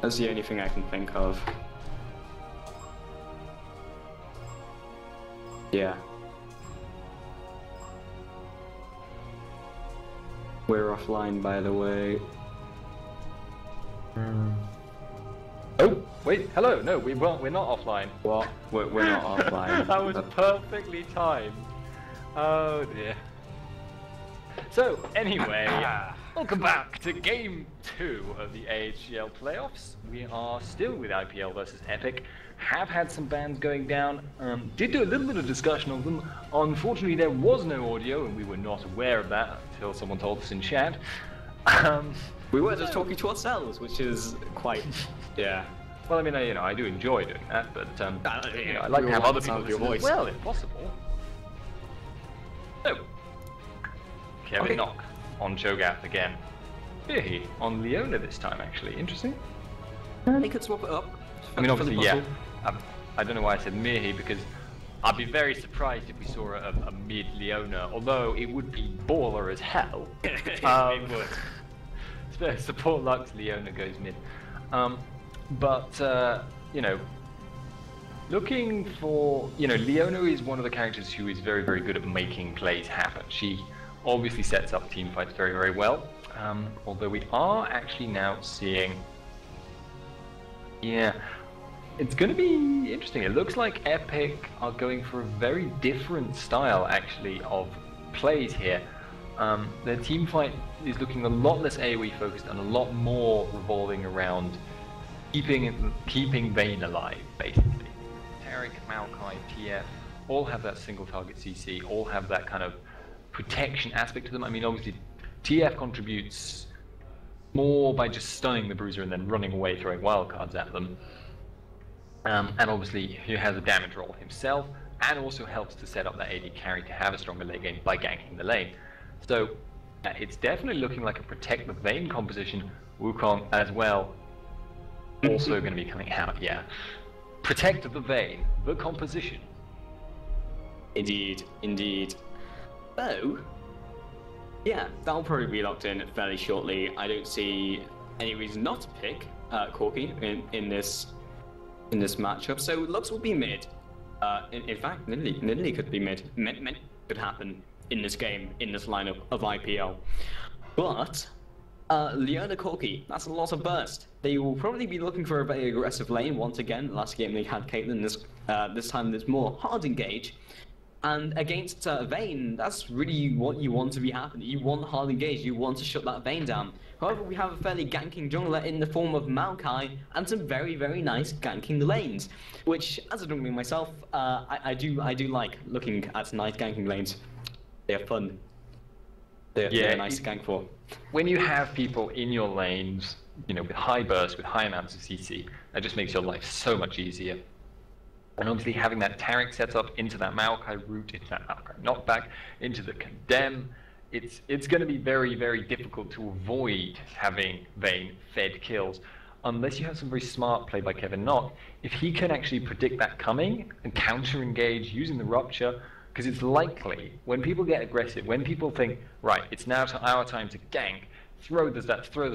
That's the only thing I can think of. Yeah. We're offline, by the way. Oh, wait, hello. No, we're not offline. What? We're not offline. That was perfectly timed. Oh dear. So, anyway, welcome back to Game 2 of the AHGL playoffs. We are still with IPL versus Epic. Have had some bans going down. Did do a little bit of discussion of them. Unfortunately, there was no audio, and we were not aware of that until someone told us in chat. We were just talking to ourselves, which is quite, yeah. Well, I mean, I do enjoy doing that, but I like we to have want other the people sound of your listen voice. as well, if possible. So, Kevin Knock on Cho'Gath again. Mirhi on Leona this time, actually. Interesting. They could swap it up. I mean, obviously, yeah. I don't know why I said Mirhi, because I'd be very surprised if we saw a mid Leona, although it would be baller as hell. It would. Support Lux, Leona goes mid. Looking for, Leona is one of the characters who is very, very good at making plays happen. She obviously sets up team fights very, very well. Although we are actually now seeing, it's going to be interesting. It looks like Epic are going for a very different style, actually, of plays here. Their team fight is looking a lot less AoE focused and a lot more revolving around keeping Vayne alive, basically. Taric, Maokai, TF all have that single target CC, all have that kind of protection aspect to them. I mean, obviously, TF contributes more by just stunning the Bruiser and then running away, throwing wildcards at them. And obviously, he has a damage roll himself, and also helps to set up that AD carry to have a stronger late game by ganking the lane. So, it's definitely looking like a protect the Vayne composition. Wukong as well, also going to be coming out, Protect the Vayne, the composition. Indeed, indeed. So, yeah, that'll probably be locked in fairly shortly. I don't see any reason not to pick Corki in this matchup. So Lux will be mid. In fact, Nidalee could be mid. Mid could happen in this game, in this lineup of IPL. But Leona Corki, that's a lot of burst. They will probably be looking for a very aggressive lane once again. Last game they had Caitlyn. This time there's more hard engage. And against Vayne, that's really what you want to be happening. You want hard engage, you want to shut that Vayne down. However, we have a fairly ganking jungler in the form of Maokai, and some very, very nice ganking lanes. Which, as a jungler myself, I do like looking at nice ganking lanes. They are fun. They're nice to gank for. When you have people in your lanes, with high burst, with high amounts of CC, that just makes your life so much easier. And obviously having that Taric set up into that Maokai route, into that Maokai knockback, into the Condemn, it's going to be very, very difficult to avoid having Vayne fed kills, unless you have some very smart play by Kevin Knock. If he can actually predict that coming and counter-engage using the Rupture, because it's likely, when people get aggressive, when people think, right, it's now our time to gank, throw the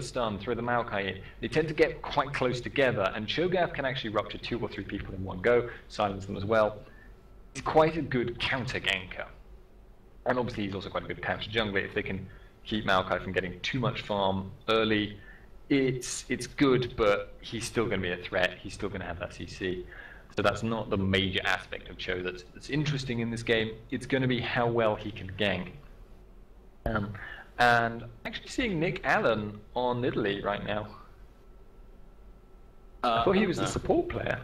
stun, throw the Maokai in, they tend to get quite close together, and Cho'Gath can actually rupture 2 or 3 people in one go, silence them as well. He's quite a good counter-ganker. And obviously he's also quite a good counter-jungler. If they can keep Maokai from getting too much farm early, it's good, but he's still going to be a threat, he's still going to have that CC. So that's not the major aspect of Cho that's interesting in this game. It's going to be how well he can gank. And actually seeing Nick Allen on Nidalee right now. I thought he was the support player.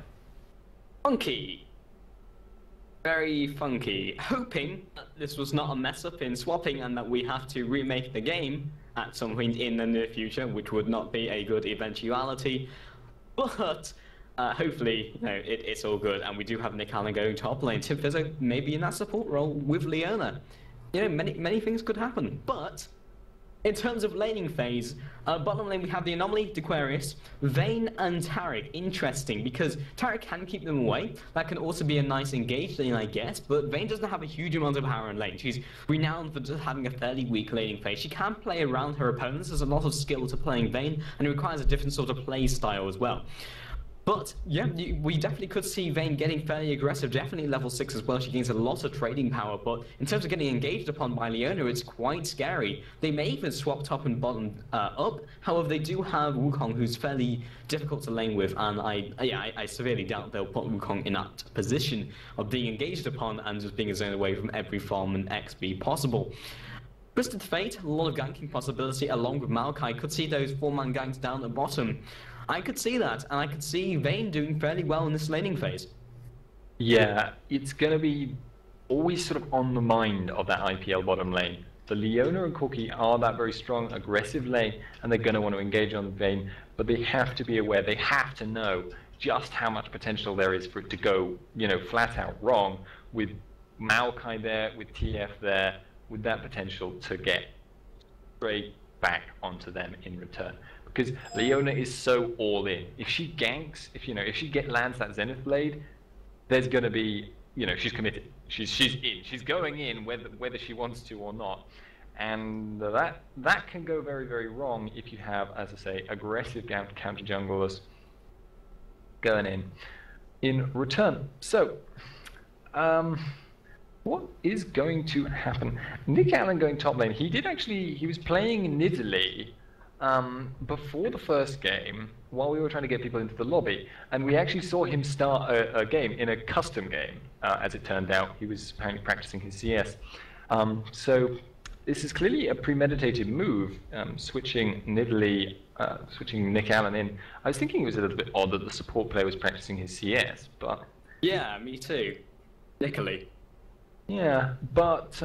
Funky. Very funky. Hoping that this was not a mess up in swapping and that we have to remake the game at some point in the near future, which would not be a good eventuality. But hopefully, it's all good, and we do have Nick Allen going top lane. Tim Fizzo maybe in that support role with Leona. Many things could happen, but In terms of laning phase, bottom lane we have the Anomaly, Aquarius, Vayne and Taric. Interesting, because Taric can keep them away. That can also be a nice engaged lane, I guess, but Vayne doesn't have a huge amount of power in lane. She's renowned for just having a fairly weak laning phase. She can play around her opponents. There's a lot of skill to playing Vayne, and it requires a different sort of play style as well. But yeah, we definitely could see Vayne getting fairly aggressive, definitely level 6 as well. She gains a lot of trading power, but in terms of getting engaged upon by Leona, it's quite scary. They may even swap top and bottom up. However, they do have Wukong, who's fairly difficult to lane with, and I severely doubt they'll put Wukong in that position of being engaged upon and just being zoned away from every farm and XP possible. Twisted Fate, a lot of ganking possibility along with Maokai. Could see those 4-man ganks down the bottom. I could see that, and I could see Vayne doing fairly well in this laning phase. Yeah, it's going to be always sort of on the mind of that IPL bottom lane. The Leona and Corki are that very strong, aggressive lane, and they're going to want to engage on Vayne, but they have to be aware, they have to know just how much potential there is for it to go, you know, flat out wrong with Maokai there, with TF there, with that potential to get straight back onto them in return. Because Leona is so all in. If she ganks, if she lands that Zenith Blade, there's gonna be, she's committed. She's in. She's going in whether she wants to or not. And that can go very, very wrong if you have, as I say, aggressive counter junglers going in return. So, what is going to happen? Nick Allen going top lane. He was playing Nidalee before the first game, while we were trying to get people into the lobby, and we actually saw him start a game in a custom game. As it turned out, he was apparently practicing his CS. So this is clearly a premeditated move, switching Nidalee, switching Nick Allen in. I was thinking it was a little bit odd that the support player was practicing his CS, but yeah, me too. Nidalee. Yeah, but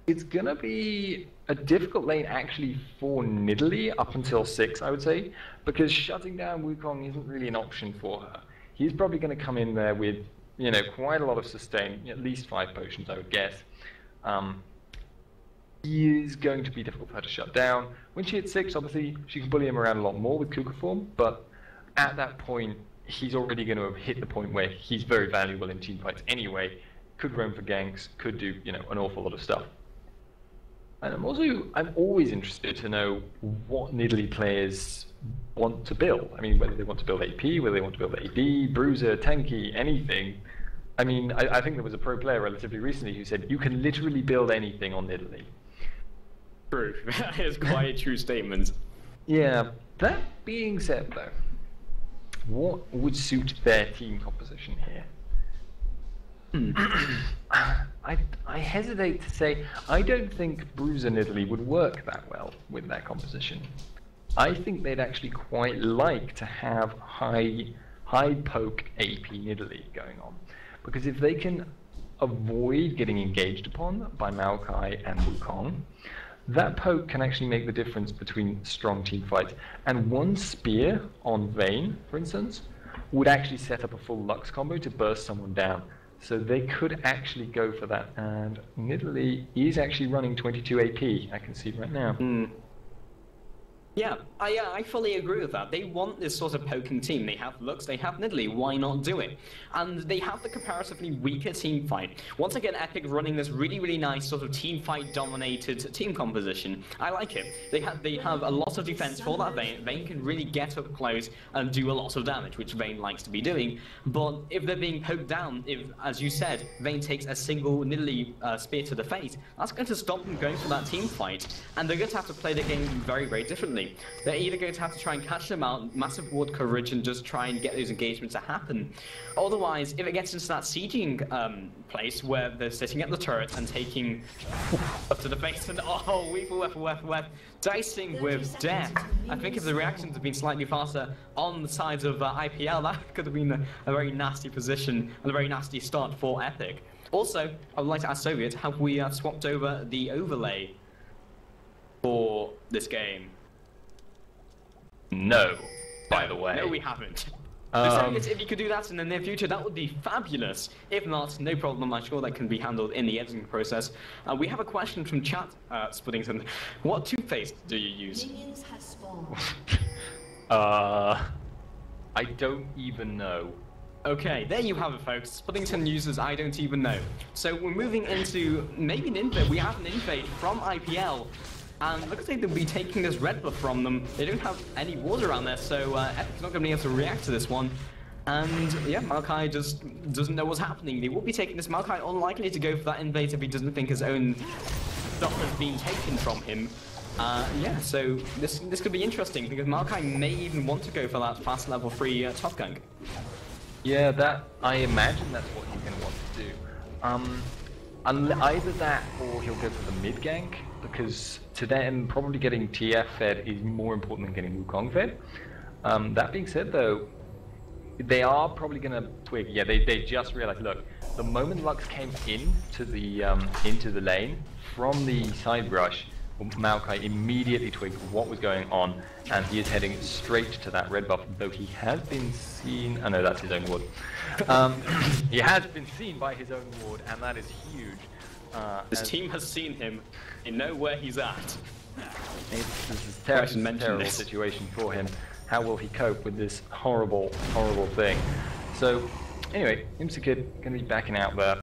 it's gonna be a difficult lane actually for Nidalee up until 6, I would say, because shutting down Wukong isn't really an option for her. He's probably going to come in there with, quite a lot of sustain, at least 5 potions, I would guess. He is going to be difficult for her to shut down. When she hits 6, obviously, she can bully him around a lot more with Cougar form, but at that point, he's already going to have hit the point where he's very valuable in team fights anyway, could roam for ganks, could do, an awful lot of stuff. And I'm always interested to know what Nidalee players want to build. I mean, whether they want to build AP, whether they want to build AD, Bruiser, Tanky, anything. I mean, I think there was a pro player relatively recently who said, you can literally build anything on Nidalee. True. That is quite a true statement. Yeah. That being said, though, what would suit their team composition here? I hesitate to say, I don't think Bruiser Nidalee would work that well with that composition. I think they'd actually quite like to have high poke AP Nidalee going on. Because if they can avoid getting engaged upon by Maokai and Wukong, that poke can actually make the difference between strong team fights. And one spear on Vayne, for instance, would actually set up a full Lux combo to burst someone down. So they could actually go for that, and Nidalee is actually running 22 AP, I can see right now. Yeah, I fully agree with that. They want this sort of poking team. They have Lux, they have Nidalee, why not do it? And they have the comparatively weaker team fight. Once again, Epic running this really, really nice sort of team fight dominated team composition. I like it. They have a lot of defense for that Vayne. Vayne can really get up close and do a lot of damage, which Vayne likes to be doing. But if they're being poked down, if, as you said, Vayne takes a single Nidalee spear to the face, that's going to stop them going for that team fight. And they're going to have to play the game very, very differently. They're either going to have to try and catch them out, massive ward coverage, and just try and get those engagements to happen. Otherwise, if it gets into that sieging place where they're sitting at the turret and taking up to the face and weep, dicing with death. I think if the reactions had been slightly faster on the sides of IPL, that could have been a very nasty position and a very nasty start for Epic. Also, I would like to ask Soviet, have we swapped over the overlay for this game? No, by the way. No, we haven't. If you could do that in the near future, that would be fabulous. If not, no problem. I'm sure that can be handled in the editing process. We have a question from chat, Spuddington. What toothpaste do you use? Minions have spawned. I don't even know. Okay, there you have it, folks. Spuddington uses I don't even know. So we're moving into maybe an invade. We have an invade from IPL. And looks like they'll be taking this red buff from them. They don't have any water around there, so Epic's not going to be able to react to this one. And yeah, Maokai just doesn't know what's happening. They will be taking this. Maokai unlikely to go for that invade if he doesn't think his own stuff has been taken from him. Yeah, so this could be interesting because Maokai may even want to go for that fast level 3 top gank. Yeah, I imagine that's what he's going to want to do. Either that or he'll go for the mid gank, because to them probably getting TF fed is more important than getting Wukong fed. That being said though, they are probably going to twig. Yeah, they just realized, look, the moment Lux came into the lane from the side brush, Maokai immediately twigged what was going on, and he is heading straight to that red buff, though he has been seen... Oh no, that's his own ward. He has been seen by his own ward, and that is huge. His team has seen him. They know where he's at. This is a terrible situation for him. How will he cope with this horrible, horrible thing? So, anyway, Imsakid going to be backing out there.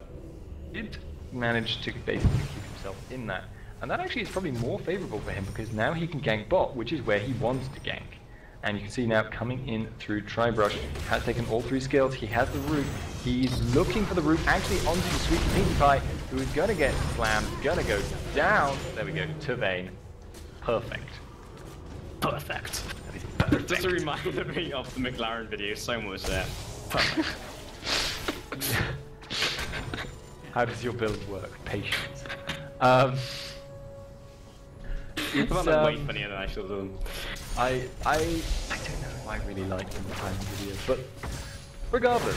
Did manage to basically keep himself in that. And that actually is probably more favourable for him because now he can gank bot, which is where he wants to gank. And you can see now coming in through Tribrush, he has taken all 3 skills, he has the root, he's looking for the root actually onto Sweet Pinkie Pie, who is going to get slammed, going to go down, there we go, to Vayne. Perfect. Perfect. That is perfect. Just a reminder me of the McLaren video, so much there. Perfect. How does your build work? Patience. It's way funnier than I should have done. I don't know if I really like them behind the video, but regardless,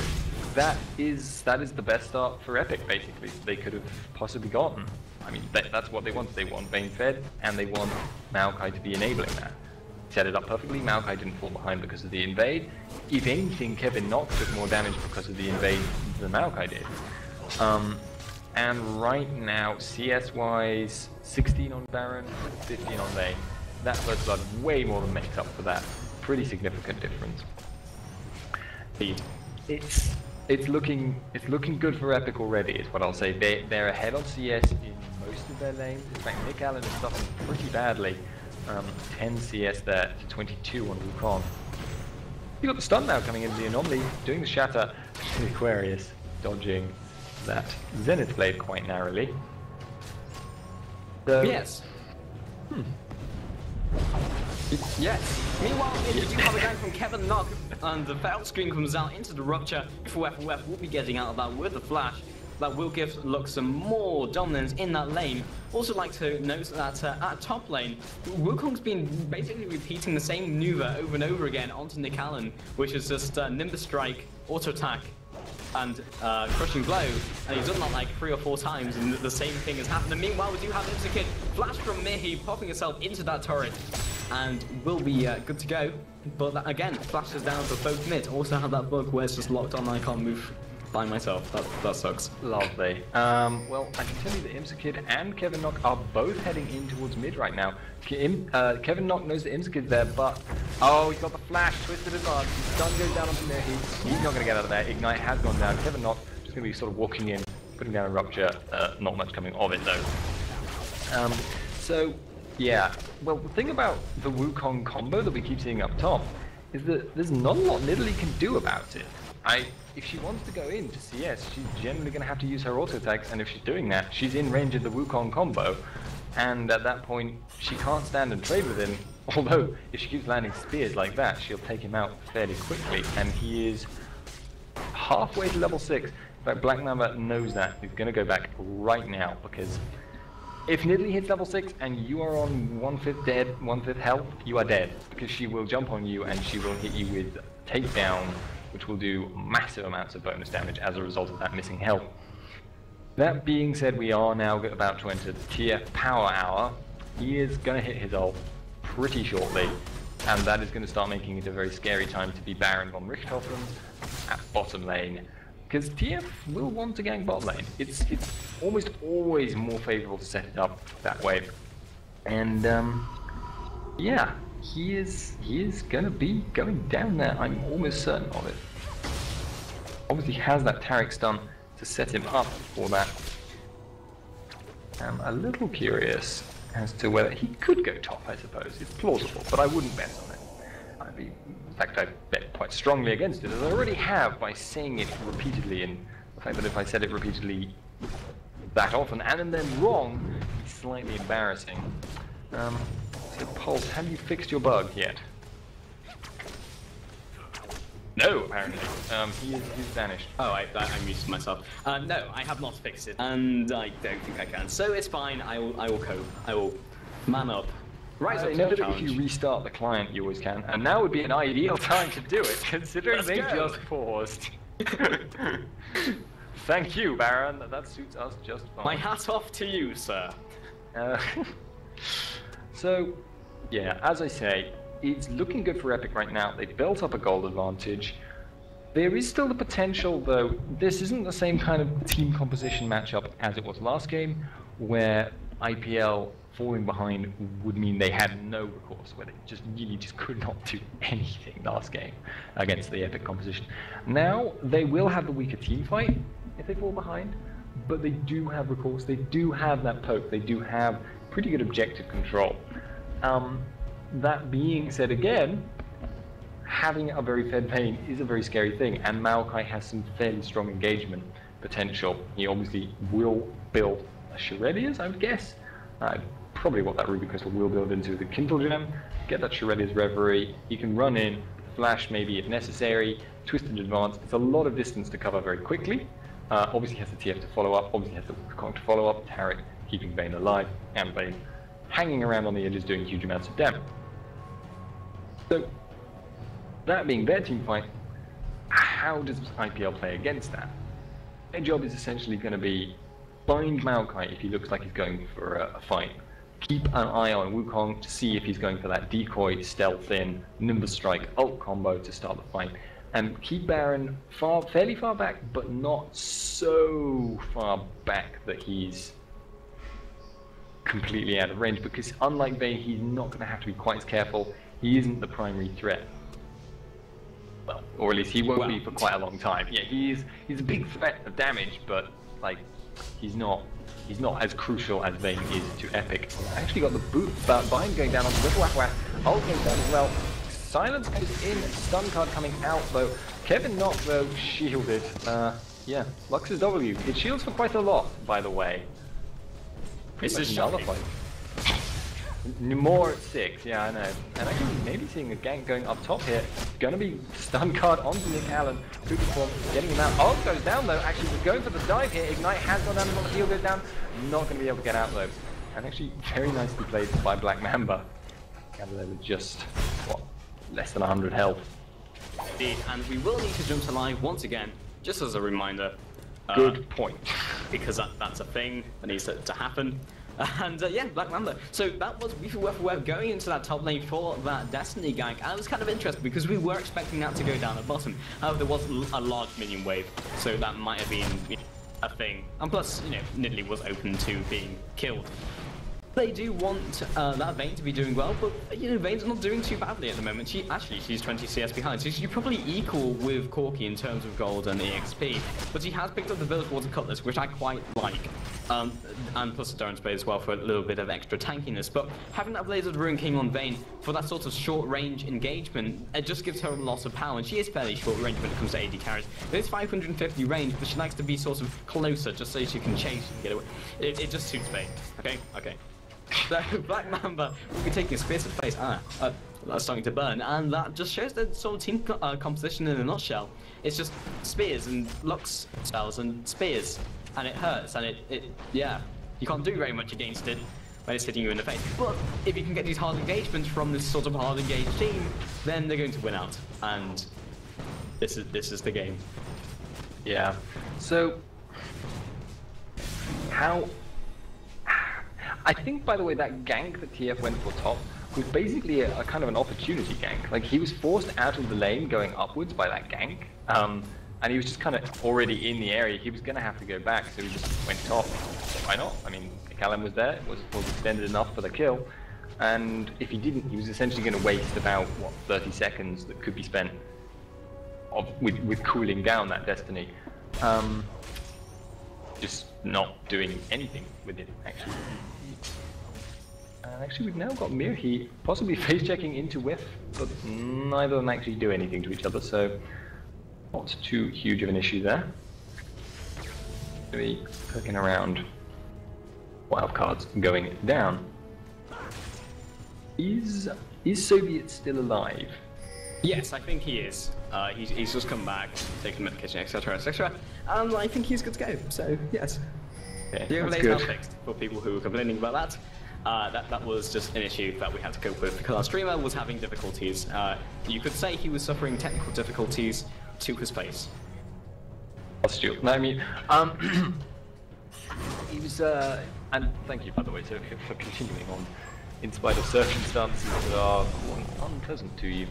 that is the best start for Epic basically they could have possibly gotten. I mean, that's what they want. They want Vayne fed, and they want Maokai to be enabling that. Set it up perfectly. Maokai didn't fall behind because of the invade. If anything, Kevin Knock took more damage because of the invade than Maokai did. And right now, CS-wise, 16 on Baron, 15 on Vayne. That first blood way more than makes up for that. Pretty significant difference. It's looking good for Epic already, is what I'll say. They're ahead on CS in most of their lanes. In fact, Nick Allen is suffering pretty badly. 10 CS there to 22 on Wukong. You got the stun now coming into the anomaly, doing the shatter. The Aquarius dodging that Zenith Blade quite narrowly. So, yes. Yes. Meanwhile, we do have a gang from Kevin Knock, and the foul screen comes out into the rupture. FOF will be getting out of that with a flash. That will give Lux some more dominance in that lane. Also like to note that at top lane, Wukong's been basically repeating the same maneuver over and over again onto Nick Allen, which is just Nimbus Strike, Auto Attack, and Crushing Blow, and he's done that like 3 or 4 times, and the same thing has happened. And meanwhile, we do have Imsakid flash from Mihi, popping herself into that turret, and will be good to go. But that, again, flashes down for both mid. Also have that bug where it's just locked on, and I can't move by myself. That sucks. Lovely. Well, I can tell you that Imsakid and Kevin Knock are both heading in towards mid right now. Kevin Knock knows that Imsakid's there, but oh, he's got the flash, twisted his arm. His stun goes down onto Mihi. He's not going to get out of there. Ignite has gone down. Kevin Knock just going to be sort of walking in, putting down a rupture. Not much coming of it though. So yeah. Well, the thing about the Wukong combo that we keep seeing up top is that there's not a lot Nidalee can do about it. If she wants to go into CS, she's generally going to have to use her auto attacks, and if she's doing that, she's in range of the Wukong combo, and at that point, she can't stand and trade with him, although if she keeps landing spears like that, she'll take him out fairly quickly, and he is halfway to level 6. In fact, Black Mamba knows that. He's going to go back right now, because if Nidalee hits level 6 and you are on 1/5 dead, 1/5 health, you are dead, because she will jump on you and she will hit you with takedown, which will do massive amounts of bonus damage as a result of that missing health. That being said, we are now about to enter the TF Power Hour. He is going to hit his ult pretty shortly. And that is going to start making it a very scary time to be Baron von Richthofen at bottom lane. Because TF will want to gank bot lane. It's almost always more favorable to set it up that way. And yeah, he is gonna be going down there. I'm almost certain of it. Obviously has that Taric stun to set him up for that. I'm a little curious as to whether he could go top. I suppose it's plausible, but I wouldn't bet on it. In fact, I bet quite strongly against it, as I already have by saying it repeatedly, and the fact that if I said it repeatedly that often and then wrong, it's slightly embarrassing. So Pulse, have you fixed your bug yet? No, apparently. He's vanished. Oh, I muted myself. No, I have not fixed it, and I don't think I can. So it's fine. I will cope. I will man up. Rise up to know the that challenge. if you restart the client, you always can, and now would be an ideal time to do it, considering Let's they go. just paused. Thank you, Baron. That suits us just fine. My hat off to you, sir. So, yeah, as I say, it's looking good for Epic right now. They've built up a gold advantage. There is still the potential, though. This isn't the same kind of team composition matchup as it was last game, where IPL falling behind would mean they had no recourse, where they just really just could not do anything last game against the Epic composition. Now, they will have the weaker team fight if they fall behind, but they do have recourse, they do have that poke, they do have pretty good objective control. That being said again, having a very fed lane is a very scary thing, and Maokai has some fairly strong engagement potential. He obviously will build a Shirelias, I would guess. Probably what that Ruby Crystal will build into the Kindle Gem, get that Shirelias Reverie, he can run in, flash maybe if necessary, Twisted Advance. It's a lot of distance to cover very quickly. Obviously has the TF to follow up, obviously has the Wukong to follow up, Taric keeping Vayne alive, and Vayne hanging around on the edges doing huge amounts of damage. So, that being their team fight, how does IPL play against that? Their job is essentially going to be bind Maokai if he looks like he's going for a fight. Keep an eye on Wukong to see if he's going for that decoy, stealth in, Nimbus Strike, ult combo to start the fight. And keep Baron fairly far back, but not so far back that he's completely out of range, because unlike Vayne, he's not going to have to be quite as careful. He isn't the primary threat. Well, or at least he won't be for quite a long time. Yeah, he's a big threat of damage, but like he's not as crucial as Vayne is to Epic. I actually got the boot bind going down on the Little Whack Whack. Ult goes down as well. Silence goes in, stun card coming out though. Kevin not though shielded. Yeah, Lux's W. It shields for quite a lot, by the way. This is nullified. More at 6, yeah, I know. And actually, maybe seeing a gank going up top here. Gonna be stun card onto Nick Allen. Good form, getting him out. Oh, goes down though. Actually, we're going for the dive here. Ignite has gone down, the heal goes down. Not gonna be able to get out though. And actually, very nicely played by Black Mamba. Gather they were just, what, less than 100 health. Indeed, and we will need to jump to live once again, just as a reminder. Good point. Because that's a thing that needs to happen. And yeah, Black Mamba. So that was we're going into that top lane for that Destiny gank. And it was kind of interesting because we were expecting that to go down at bottom. However, there was a large minion wave, so that might have been a thing. And plus, Nidalee was open to being killed. They do want that Vayne to be doing well, but Vayne's not doing too badly at the moment. She's 20 CS behind, so she's probably equal with Corki in terms of gold and EXP. But she has picked up the Village Water Cutlass, which I quite like, and plus the Durance Blade as well for a little bit of extra tankiness. But having that Blazered Ruin King on Vayne for that sort of short-range engagement, it just gives her a lot of power, and she is fairly short-range when it comes to AD carries. There's 550 range, but she likes to be sort of closer, just so she can chase and get away. It just suits Vayne. Okay. So Black Mamba will be taking a spear to the face. That's starting to burn, and that just shows the sort of team composition in a nutshell. It's just spears and Lux spells and spears, and it hurts, and yeah, you can't do very much against it when it's hitting you in the face. But if you can get these hard engagements from this sort of hard engaged team, then they're going to win out, and this is the game. Yeah. So how? I think, by the way, that gank that TF went for top, was basically a kind of an opportunity gank. Like, he was forced out of the lane going upwards by that gank, and he was just kind of already in the area. He was going to have to go back, so he just went top. Why not? I mean, Callum was there, it was extended enough for the kill, and if he didn't, he was essentially going to waste about, what, 30 seconds that could be spent with cooling down that Destiny. Just not doing anything with it, actually. And actually, we've now got Mirhi possibly face-checking into Whiff, but neither of them actually do anything to each other, so not too huge of an issue there. Maybe looking around wildcards going down. Is Soviet still alive? Yes, I think he is. He's just come back, taken medication, etc., etc. And I think he's good to go. So yes, Okay, the that's overlay's good. now fixed. For people who were complaining about that, that was just an issue that we had to cope with because our streamer was having difficulties. You could say he was suffering technical difficulties to his face. That's true. No, I mean, he was, and thank you, by the way, Sophia, for continuing on, in spite of circumstances that are unpleasant to you.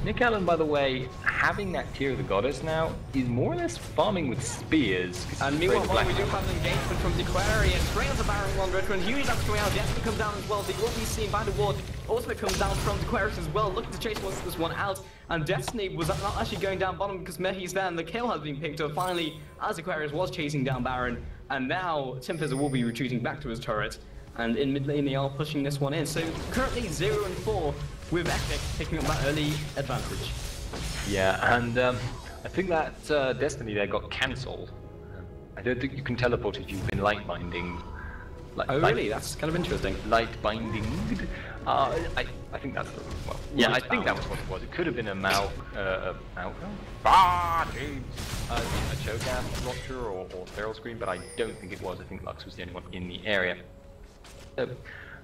Nick Allen, by the way, having that Tear of the Goddess now, is more or less farming with spears. And meanwhile, we do have an engagement from the Aquarius. Straight onto Baron 1 Redrun. Unity that's coming out. Destiny comes down as well. The will be seen by the ward. Ultimate comes down from the Aquarius as well. Looking to chase this one out. And Destiny was not actually going down bottom because Mehi's there and the kill has been picked up finally as Aquarius was chasing down Baron. And now Timfizzle will be retreating back to his turret. And in mid lane they are pushing this one in. So currently 0-4 with Epic picking up that early advantage. Yeah, and I think that Destiny there got cancelled. I don't think you can teleport if you've been light binding. Really? That's kind of interesting. Light binding. I think that's the, well. Yeah, I think that was what it was. It could have been a cho'gath launcher or feral screen, but I don't think it was. I think Lux was the only one in the area. So,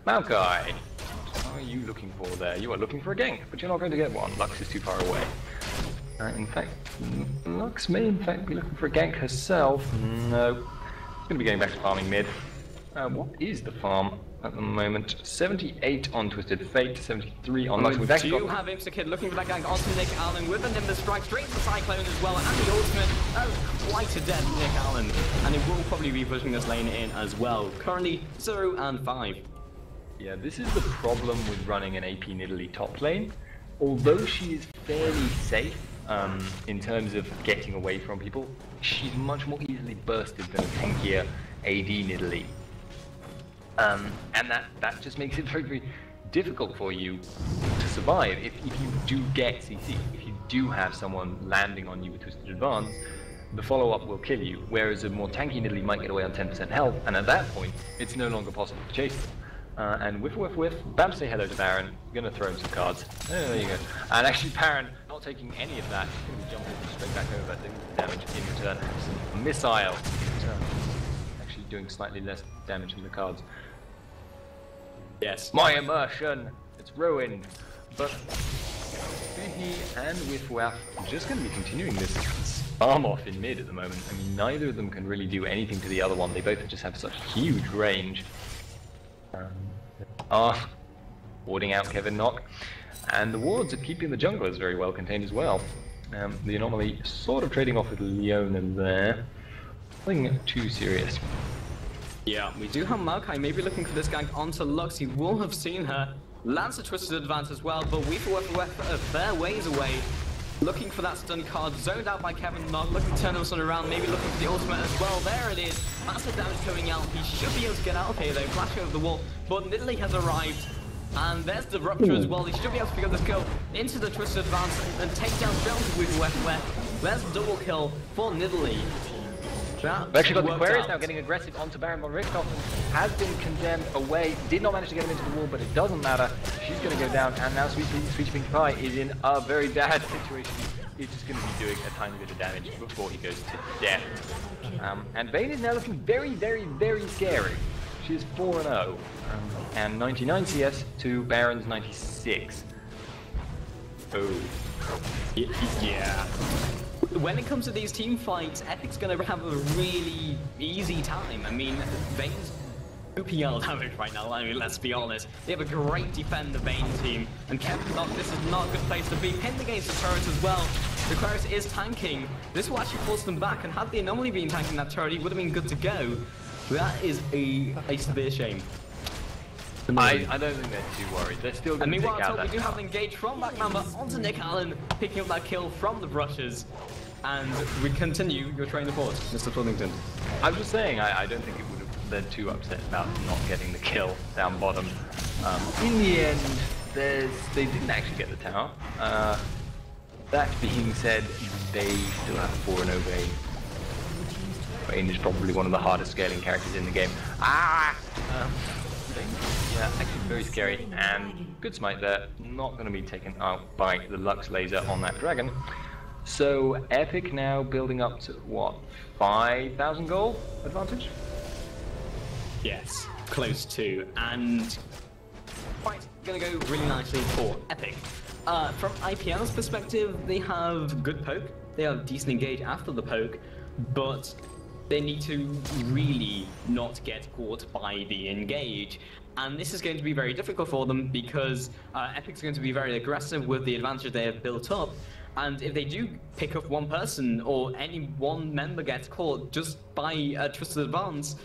Maokai, what are you looking for there? You are looking for a gank, but you're not going to get one. Lux is too far away. In fact, Lux may in fact be looking for a gank herself. No. She's going to be going back to farming mid. What is the farm at the moment? 78 on Twisted Fate, 73 on Lux. We do have Imsakid looking for that gank onto Nick Allen with a Nimbus strike straight to the Cyclone as well, and the ultimate. That was quite a dead Nick Allen, and it will probably be pushing this lane in as well. Currently 0-5. Yeah, this is the problem with running an AP Nidalee top lane. Although she is fairly safe in terms of getting away from people, she's much more easily bursted than a tankier AD Nidalee. And that just makes it very, very difficult for you to survive if you do get CC. If you do have someone landing on you with Twisted Advance, the follow-up will kill you, whereas a more tanky Nidalee might get away on 10% health, and at that point, it's no longer possible to chase them. And whiff. Bam, say hello to Baron. We're going to throw him some cards. Oh, there you go. And actually, Baron, not taking any of that, he's going to be jumping straight back over, doing damage in return. Missile in return. Actually doing slightly less damage than the cards. Yes. My immersion! It's ruined! But Bihi and Whiff just going to be continuing this farm off in mid at the moment. I mean, neither of them can really do anything to the other one. They both just have such huge range. Warding out Kevin Knock. And the wards are keeping the junglers very well contained as well. The Anomaly sort of trading off with Leona there. Nothing too serious. Yeah, we do have Maokai maybe looking for this gank onto Lux. He will have seen her. Lancer Twisted Advance as well, but Weaver a fair ways away. Looking for that stun card, zoned out by Kevin Knock, looking to turn the sun around, maybe looking for the ultimate as well. There it is. Massive damage coming out. He should be able to get out of here though, flashing over the wall. But Nidalee has arrived. And there's the Rupture as well. He should be able to pick up this kill into the Twisted Advance and take down Jones with Weaver. There's a double kill for Nidalee. We've actually got the Aquarius now getting aggressive onto Baron von Richthofen. Has been condemned away. Did not manage to get him into the wall, but it doesn't matter. She's going to go down, and now Sweet Pink Pie is in a very bad situation. He's just going to be doing a tiny bit of damage before he goes to death. And Vayne is now looking very, very, very scary. She is 4-0, and 99 CS to Baron's 96. Oh. Yeah. When it comes to these team fights, Epic's going to have a really easy time. I mean, Vayne's OPL damage right now. I mean, let's be honest. They have a great defender Vayne team, and Kevin Knock, this is not a good place to be. Pinned against the turret as well. The Aquarius is tanking. This will actually force them back, and had the Anomaly been tanking that turret, he would have been good to go. That is a severe shame. I don't think they're too worried. They're still going to take out that. We do have an engage from Backmamba onto Nick Allen, picking up that kill from the brushes. And we continue your train of thought, Mr. Spuddington. I was just saying, I don't think it would have they're too upset about not getting the kill down bottom. In the end, they didn't actually get the tower. That being said, they still have 4-0 Vayne. Vayne is probably one of the hardest scaling characters in the game. Yeah, actually very scary, and good smite there. Not going to be taken out by the Lux laser on that dragon. So Epic now building up to what, 5,000 gold advantage? Yes, close to, and quite going to go really nicely for Epic. From IPL's perspective, they have good poke, they have decent engage after the poke, but they need to really not get caught by the engage. And this is going to be very difficult for them because Epic's going to be very aggressive with the advantage they have built up. And if they do pick up one person or any one member gets caught just by a Twisted Advance,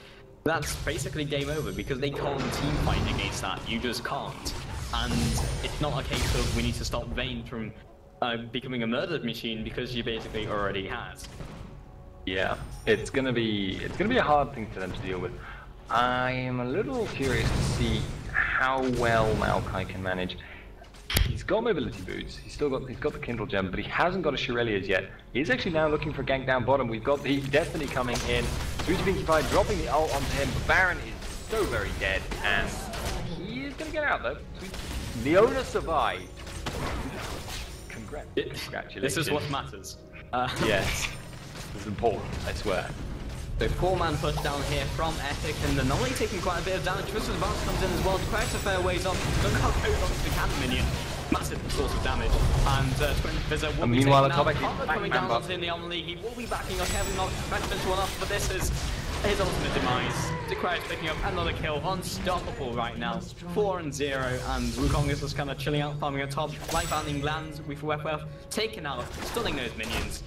that's basically game over because they can't team fight against that. You just can't. And it's not a case of we need to stop Vayne from becoming a murdered machine because she basically already has. Yeah, it's gonna be a hard thing for them to deal with. I am a little curious to see how well Maokai can manage. He's got mobility boots. He's got the Kindle gem, but he hasn't got a Shirelia's yet. He's actually now looking for a gank down bottom. We've got the Destiny coming in. Through to Pinkie Pie, dropping the ult onto him. Baron is so very dead, and he is gonna get out though. Leona survived. Congratulations. This is what matters. Yes. This is important, I swear. So 4-man push down here from Epic, and they're not only taking quite a bit of damage. Twisted Advance comes in as well. Quite a fair ways off. Look how goes onto the cannon minion. Massive source of damage. And Twin Vizzer will be meanwhile, taken out. Atomic Coming down onto the Anomaly. He will be backing up Kevin Knox. Trying to finish one off, but this is his ultimate demise. Aquarius picking up another kill. Unstoppable right now. 4-0, and Wukong is just kind of chilling out, farming on top. Light-bounding lands with WF taken out, stunning those minions.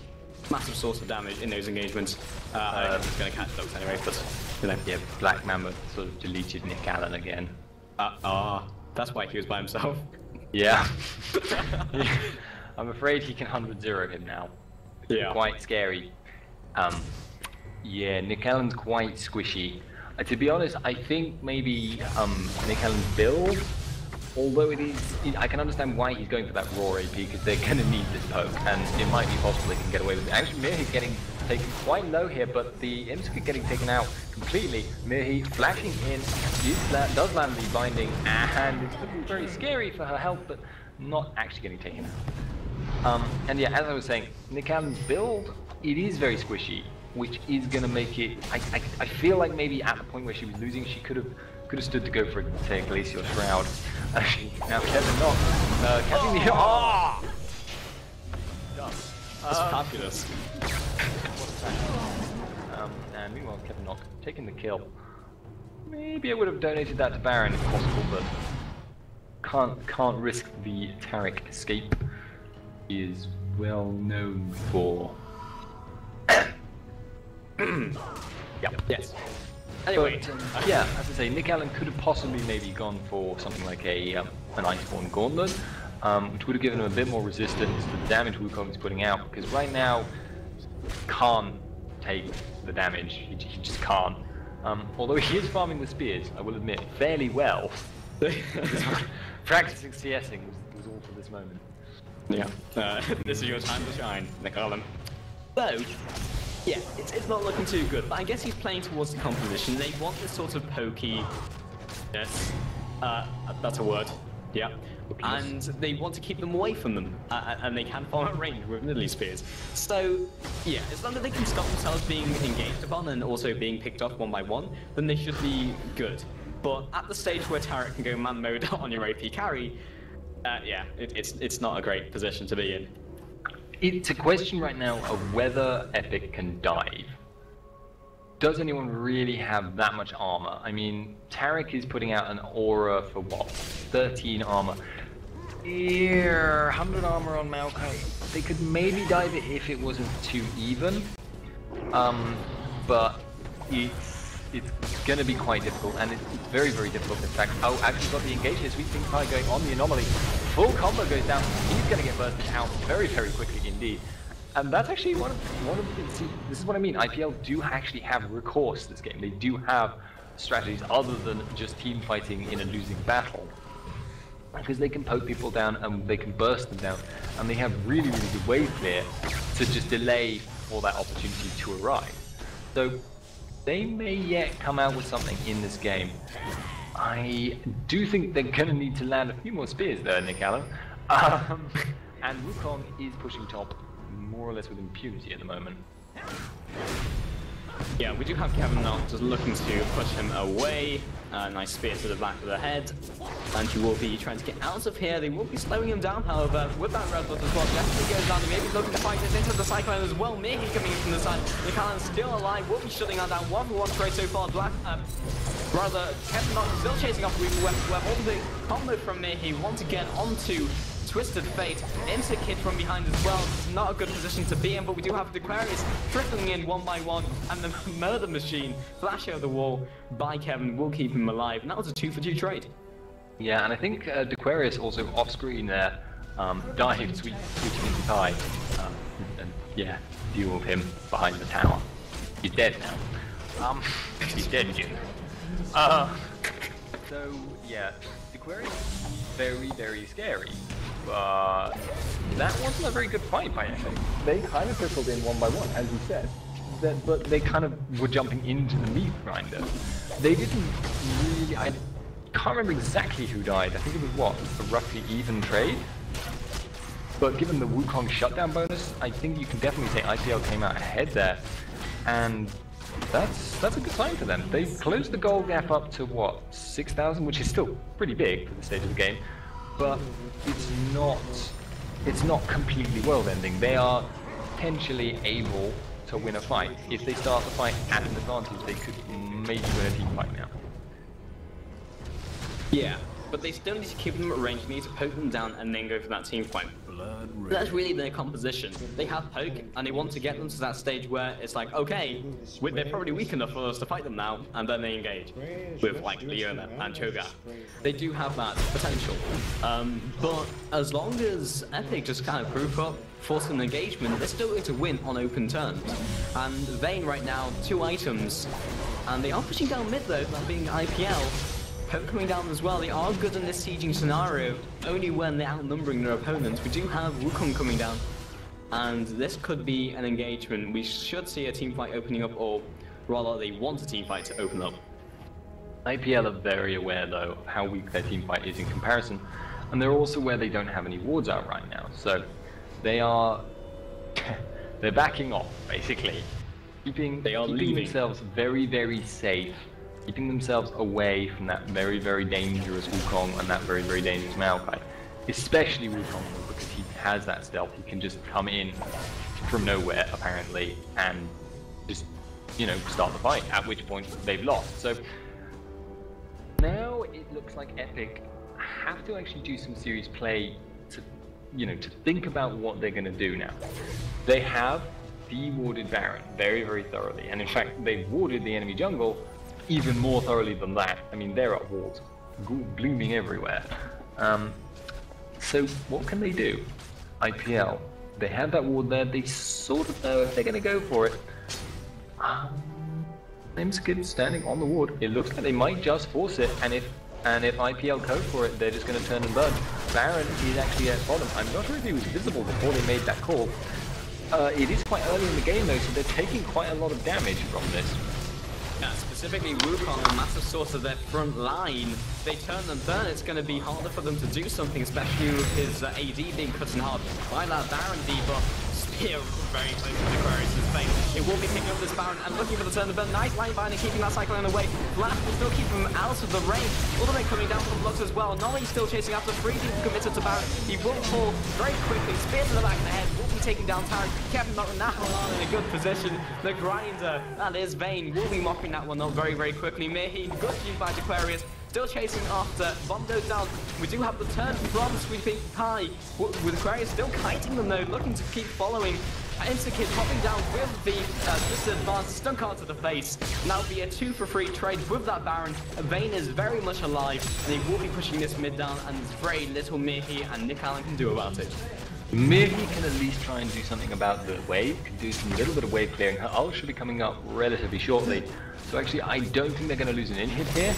Massive source of damage in those engagements. I'm just going to catch those anyway, but you know. Yeah, Black Mamba sort of deleted Nick Allen again. That's why he was by himself. Yeah. I'm afraid he can 100-0 him now. Yeah. Quite scary. Yeah, Nick Allen's quite squishy. To be honest, I think maybe Nick Allen's build, although I can understand why he's going for that raw AP because they're going to need this poke, and it might be possible they can get away with it. Actually, Mirhi getting taken quite low here, but the Imsk getting taken out completely. Mirhi flashing in, does land the binding, and it's looking very scary for her health, but not actually getting taken out. And yeah, as I was saying, Nick Allen's build, it is very squishy, which is going to make it. I feel like maybe at the point where she was losing, she could have stood to go for a Glacial Shroud. Now Kevin Knox catching the That's fabulous. And meanwhile, Kevin Knox taking the kill. Maybe I would have donated that to Baron if possible, but can't risk the Taric escape. He is well known for. Yep. Yes. Anyway, but, yeah, as I say, Nick Allen could have possibly maybe gone for something like an Iceborne Gauntlet, which would have given him a bit more resistance to the damage Wukong is putting out, because right now, can't take the damage, he just can't. Although he is farming the spears, I will admit, fairly well. Practicing CSing was all for this moment. Yeah, this is your time to shine, Nick Allen. So, yeah, it's not looking too good, but I guess he's playing towards the composition. They want this sort of pokey, yes, that's a word, yeah, and they want to keep them away from them, and they can farm at range with Nidalee Spears. So, yeah, as long as they can stop themselves being engaged upon and also being picked off one by one, then they should be good. But at the stage where Taric can go man mode on your AP carry, yeah, it's not a great position to be in. It's a question right now of whether Epic can dive. does anyone really have that much armor? I mean, Tarek is putting out an aura for what? 13 armor. Yeah, 100 armor on Maokai. They could maybe dive it if it wasn't too even. But it's going to be quite difficult, and it's very, very difficult. In fact, oh, actually got the engagement. Sweet Pink Pie going on the anomaly. Full combo goes down. He's going to get bursted out very, very quickly indeed. And that's actually one of the, see, this is what I mean. IPL do actually have recourse this game. They do have strategies other than just team fighting in a losing battle. Because they can poke people down and they can burst them down. And they have really, really good wave clear to just delay for that opportunity to arrive. So they may yet come out with something in this game. I do think they're going to need to land a few more spears there, Nick Allen. And Wukong is pushing top more or less with impunity at the moment. Yeah, we do have Kevin now just looking to push him away. Nice spear to the back of the head. And he will be trying to get out of here. They will be slowing him down, however, with that red butt as well. Definitely goes down. Maybe looking to fight this into the cyclone as well. Mihi coming in from the side. Nick still alive. Will be shutting that down. 1-for-1 trade so far. Kevin Knox still chasing off Weaver Web. All the combo from Mihi once again onto Twisted Fate into Kid from behind as well. It's not a good position to be in, but we do have the Aquarius trickling in one by one, and the Murder Machine flash over the wall by Kevin will keep him alive, and that was a 2-for-2 trade. Yeah, and I think Aquarius also off screen there dived Sweet Pinky Pie, and yeah, deal with him behind the tower. He's dead now. He's dead, Jim. So yeah, Aquarius very, very scary. But that wasn't a very good fight by Epic. They kind of trickled in one by one, as you said. But they kind of were jumping into the meat grinder. They didn't really... I can't remember exactly who died. I think it was, what, a roughly even trade? But given the Wukong shutdown bonus, I think you can definitely say IPL came out ahead there. And that's a good sign for them. They closed the goal gap up to, what, 6,000, which is still pretty big for the stage of the game. But it's not completely world-ending. They are potentially able to win a fight. If they start the fight at an advantage, they could maybe win a team fight now. Yeah, but they still need to keep them at range. They need to poke them down and then go for that team fight. That's really their composition. They have poke, and they want to get them to that stage where it's like, okay, they're probably weak enough for us to fight them now, and then they engage with like Leona and Cho'Gath. They do have that potential. But as long as Epic just kind of group up, force an engagement, they're still going to win on open terms. And Vayne right now, 2 items, and they are pushing down mid though, that being IPL. Poke coming down as well. They are good in this sieging scenario, only when they're outnumbering their opponents. We do have Wukong coming down, and this could be an engagement. We should see a team fight opening up, or rather they want a team fight to open up. IPL are very aware though of how weak their team fight is in comparison, and they're also aware they don't have any wards out right now, so they're backing off basically, keeping themselves very, very safe, keeping themselves away from that very, very dangerous Wukong and that very, very dangerous Maokai. Especially Wukong, because he has that stealth. He can just come in from nowhere, apparently, and just, you know, start the fight, at which point they've lost. So now it looks like Epic have to actually do some serious play to, you know, to think about what they're going to do now. They have de-warded Baron very, very thoroughly, and in fact, they've warded the enemy jungle even more thoroughly than that. I mean, there are wards blooming everywhere. So what can they do? IPL, they have that ward there. They sort of know if they're going to go for it. Skid standing on the ward. It looks like they might just force it, and if IPL go for it, they're just going to turn and burn. Baron is actually at bottom. I'm not sure if he was visible before they made that call. It is quite early in the game though, so they're taking quite a lot of damage from this. Yeah, specifically Wukong, a massive source of their front line. They turn and burn, it's going to be harder for them to do something, especially with his AD being cut in half by that Baron debuff. here very close to the Aquarius' face. It will be picking up this Baron and looking for the turn, but nice line bind and keeping that Cyclone away. Flash will still keep him out of the range. Ultimate coming down from blocks as well. Nolly still chasing after 3 people committed to Baron. He will fall very quickly. Spear to the back of the head. Will be taking down Tarek. Kevin not now in a good position. The grinder, that is Vayne, will be mopping that one up very, very quickly. Mihi, good use by Aquarius. Still chasing after. Bomb goes down. We do have the turn from Sweeping High. With Aquarius still kiting them though, looking to keep following. Instakid popping down with the disadvanced stun card to the face. Now be a 2 for 3 trade with that Baron. Vayne is very much alive, and he will be pushing this mid down, and there's very little Mihi and Nick Allen can do about it. Mihi can at least try and do something about the wave, can do some little bit of wave clearing. Her ult should be coming up relatively shortly. So actually, I don't think they're going to lose an in-hit here.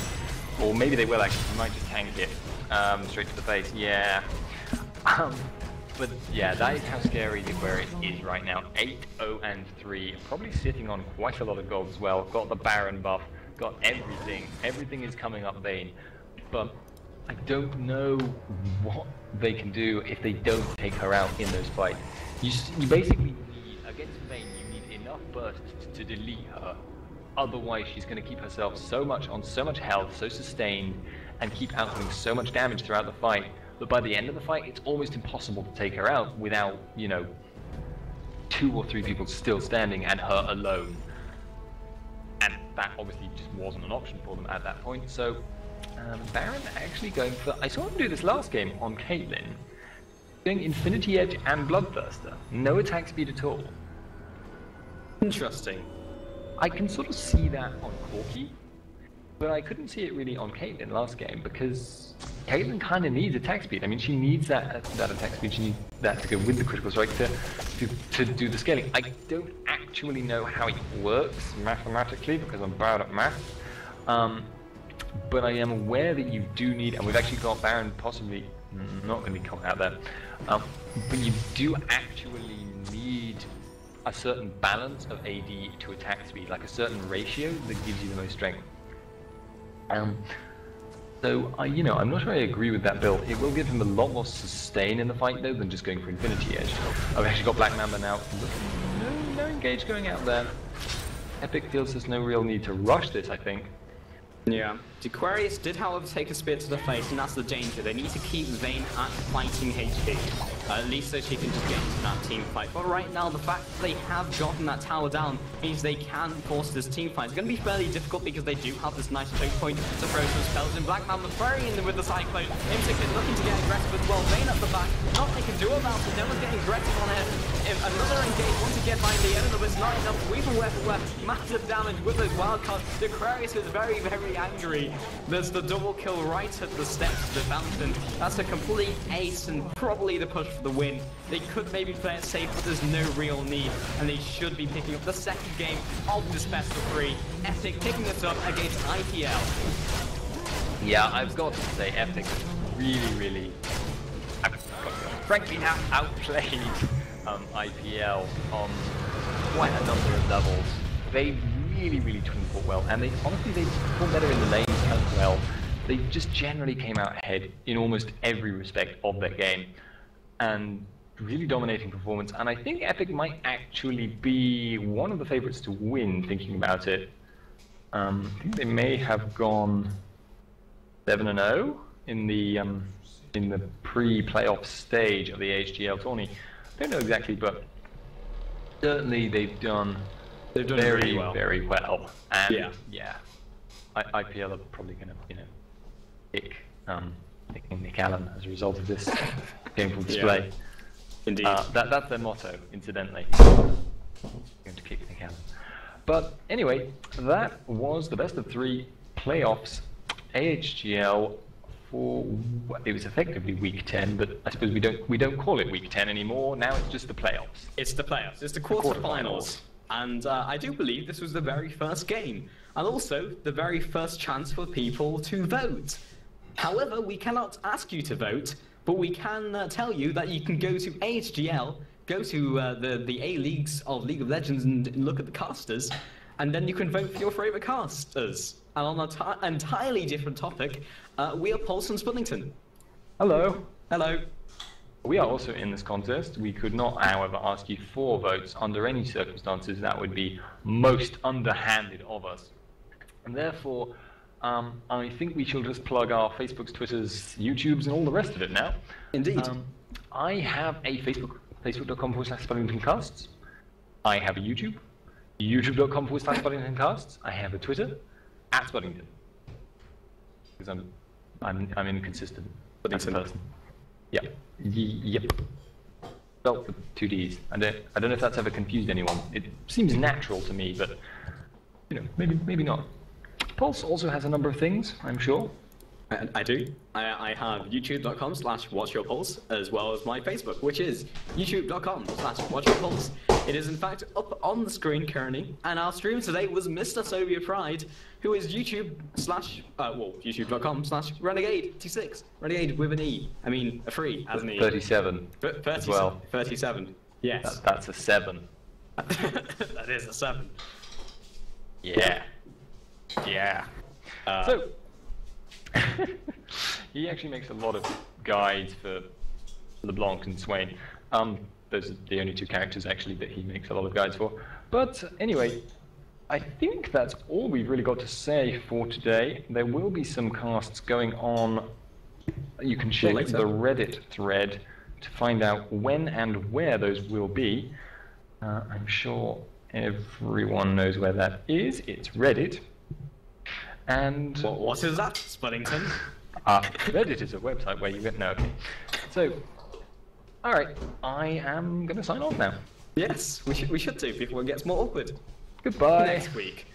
Or maybe they will actually, they might just tank it straight to the face, yeah. But yeah, that is how scary the Aquarius is right now. 8-0-3, probably sitting on quite a lot of gold as well. Got the Baron buff, got everything. Everything is coming up Vayne. But I don't know what they can do if they don't take her out in those fights. You basically need, against Vayne, you need enough bursts to delete her. Otherwise, she's going to keep herself on so much health, so sustained, and keep outputting so much damage throughout the fight that by the end of the fight, it's almost impossible to take her out without, you know, 2 or 3 people still standing and her alone. And that obviously just wasn't an option for them at that point. So, Baron actually going for... I saw him do this last game on Caitlyn. Doing Infinity Edge and Bloodthirster. No attack speed at all. Interesting. I can sort of see that on Corki, but I couldn't see it really on Caitlyn last game because Caitlyn kind of needs attack speed. I mean, she needs that attack speed. She needs that to go with the critical strike to do the scaling. I don't actually know how it works mathematically because I'm bad at math, but I am aware that you do need, and we've actually got Baron possibly not going to be caught out there, but you do actually need a certain balance of AD to attack speed, like a certain ratio that gives you the most strength. So I'm not sure I agree with that build. It will give him a lot more sustain in the fight though than just going for Infinity Edge. I've actually got Black Mamba now. No engage going out there. Epic feels there's no real need to rush this, I think. Yeah. Aquarius did, however, take a spear to the face, and that's the danger. They need to keep Vayne at fighting HP, at least so she can just get into that team fight. But right now, the fact that they have gotten that tower down means they can force this team fight. It's going to be fairly difficult because they do have this nice choke point to throw some spells in. Black Mamba throwing in with the Cyclone. Instakid looking to get aggressive as well. Vayne at the back. Nothing they can do about it. No one's getting aggressive on it. Another engage once again by the end, but it's not enough. Weaving weapon, massive damage with those wild cards. The Aquarius is very, very angry. There's the double kill right at the steps of the fountain. That's a complete ace and probably the push for the win. They could maybe play it safe, but there's no real need, and they should be picking up the second game of this best of 3. Epic picking this up against IPL. Yeah, I've got to say, Epic really, frankly, outplayed IPL on quite a number of levels. They really twin fought well, and they performed better in the lanes as well. They just generally came out ahead in almost every respect of their game, and really dominating performance. And I think Epic might actually be one of the favorites to win, thinking about it. I think they may have gone 7-0 in the pre-playoff stage of the AHGL tourney. I don't know exactly, but certainly they've done very well. And yeah, IPL are probably going to, pick Nick Allen as a result of this gameful display. Yeah, indeed. That's their motto, incidentally. Going to kick Nick Allen. But anyway, that was the best of 3 playoffs AHGL for it was effectively week 10, but I suppose we don't call it week 10 anymore. Now it's just the playoffs. It's the playoffs. It's the quarterfinals. And I do believe this was the very first game, and also the very first chance for people to vote. However, we cannot ask you to vote, but we can tell you that you can go to AHGL, go to the A-Leagues of League of Legends and look at the casters, and then you can vote for your favourite casters. And on an entirely different topic, we are Pulse and Spuddington. Hello. Hello. We are also in this contest. We could not, however, ask you for votes under any circumstances. That would be most underhanded of us. And therefore, I think we shall just plug our Facebooks, Twitters, YouTubes, and all the rest of it now. Indeed. I have a Facebook, facebook.com/SpuddingtonCasts. I have a YouTube, youtube.com/SpuddingtonCasts. I have a Twitter, @Spuddington. Because I'm inconsistent as a person. Yep. Yep. Spelt with 2 Ds. I don't know if that's ever confused anyone. It seems natural to me, but you know, maybe not. Pulse also has a number of things, I'm sure. I do. I have youtube.com/watchyourpulse, as well as my Facebook, which is youtube.com/watchyourpulse. It is in fact up on the screen currently, and our stream today was Mr. Soviet Pride, who is youtube.com/renegade86. Renegade with an E. I mean, a 3 as an E. 37 as well. 37. Yes. That's a 7. That is a 7. Yeah. Yeah. So, he actually makes a lot of guides for LeBlanc and Swain. Those are the only 2 characters actually that he makes a lot of guides for. But anyway, I think that's all we've really got to say for today. There will be some casts going on. You can check the Reddit thread to find out when and where those will be. I'm sure everyone knows where that is. It's Reddit. And what is that, Spuddington? Reddit is a website where you get okay. So, all right, I am going to sign off now. Yes, we should do before it gets more awkward. Goodbye. Next week.